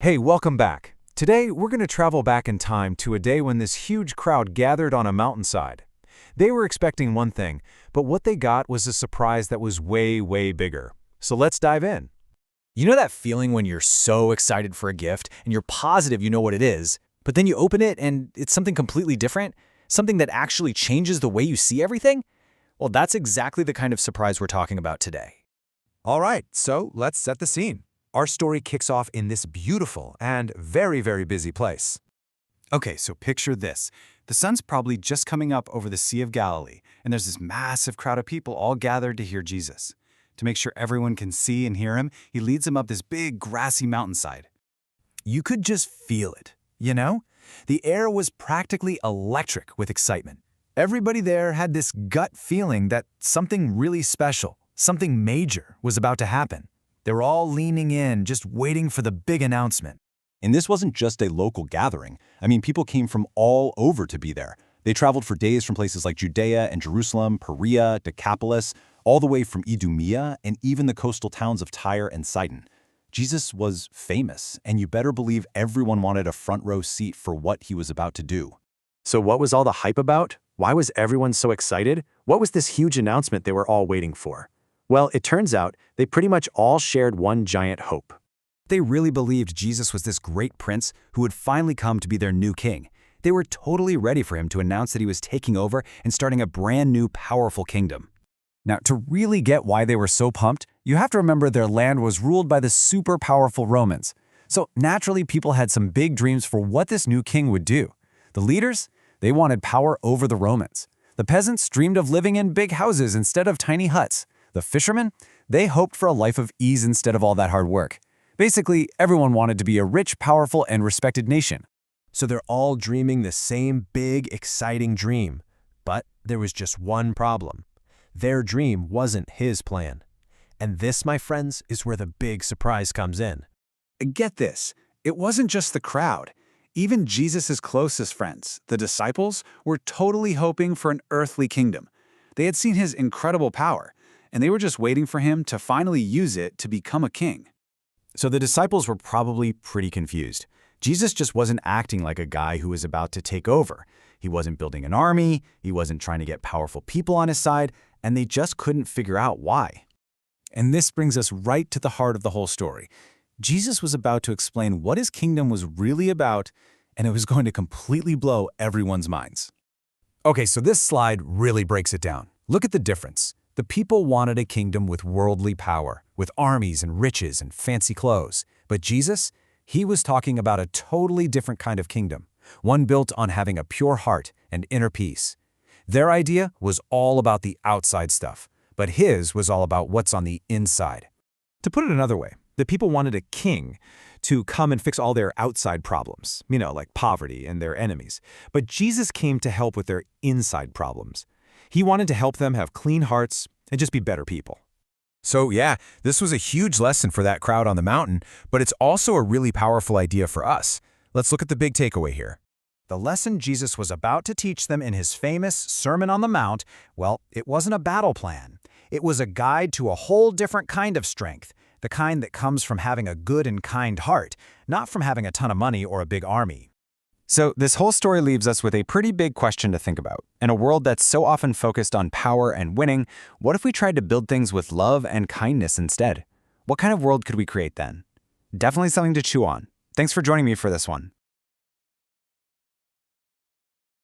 Hey, welcome back. Today, we're going to travel back in time to a day when this huge crowd gathered on a mountainside. They were expecting one thing, but what they got was a surprise that was way, way bigger. So let's dive in. You know that feeling when you're so excited for a gift and you're positive you know what it is, but then you open it and it's something completely different? Something that actually changes the way you see everything? Well, that's exactly the kind of surprise we're talking about today. All right, so let's set the scene. Our story kicks off in this beautiful and very, very busy place. Okay, so picture this. The sun's probably just coming up over the Sea of Galilee, and there's this massive crowd of people all gathered to hear Jesus. To make sure everyone can see and hear him, he leads them up this big, grassy mountainside. You could just feel it, you know? The air was practically electric with excitement. Everybody there had this gut feeling that something really special, something major was about to happen. They were all leaning in, just waiting for the big announcement. And this wasn't just a local gathering. I mean, people came from all over to be there. They traveled for days from places like Judea and Jerusalem, Perea, Decapolis, all the way from Idumea, and even the coastal towns of Tyre and Sidon. Jesus was famous, and you better believe everyone wanted a front row seat for what he was about to do. So what was all the hype about? Why was everyone so excited? What was this huge announcement they were all waiting for? Well, it turns out they pretty much all shared one giant hope. They really believed Jesus was this great prince who would finally come to be their new king. They were totally ready for him to announce that he was taking over and starting a brand new, powerful kingdom. Now, to really get why they were so pumped, you have to remember their land was ruled by the super powerful Romans. So naturally, people had some big dreams for what this new king would do. The leaders, they wanted power over the Romans. The peasants dreamed of living in big houses instead of tiny huts. The fishermen, they hoped for a life of ease instead of all that hard work. Basically, everyone wanted to be a rich, powerful, and respected nation. So they're all dreaming the same big, exciting dream. But there was just one problem. Their dream wasn't his plan. And this, my friends, is where the big surprise comes in. Get this, it wasn't just the crowd. Even Jesus' closest friends, the disciples, were totally hoping for an earthly kingdom. They had seen his incredible power, and they were just waiting for him to finally use it to become a king. So the disciples were probably pretty confused. Jesus just wasn't acting like a guy who was about to take over. He wasn't building an army, he wasn't trying to get powerful people on his side, and they just couldn't figure out why. And this brings us right to the heart of the whole story. Jesus was about to explain what his kingdom was really about, and it was going to completely blow everyone's minds. Okay, so this slide really breaks it down. Look at the difference. The people wanted a kingdom with worldly power, with armies and riches and fancy clothes. But Jesus, he was talking about a totally different kind of kingdom, one built on having a pure heart and inner peace. Their idea was all about the outside stuff, but his was all about what's on the inside. To put it another way, the people wanted a king to come and fix all their outside problems, like poverty and their enemies. But Jesus came to help with their inside problems. He wanted to help them have clean hearts and just be better people. So yeah, this was a huge lesson for that crowd on the mountain, but it's also a really powerful idea for us. Let's look at the big takeaway here. The lesson Jesus was about to teach them in his famous Sermon on the Mount, well, it wasn't a battle plan. It was a guide to a whole different kind of strength, the kind that comes from having a good and kind heart, not from having a ton of money or a big army. So this whole story leaves us with a pretty big question to think about. In a world that's so often focused on power and winning, what if we tried to build things with love and kindness instead? What kind of world could we create then? Definitely something to chew on. Thanks for joining me for this one.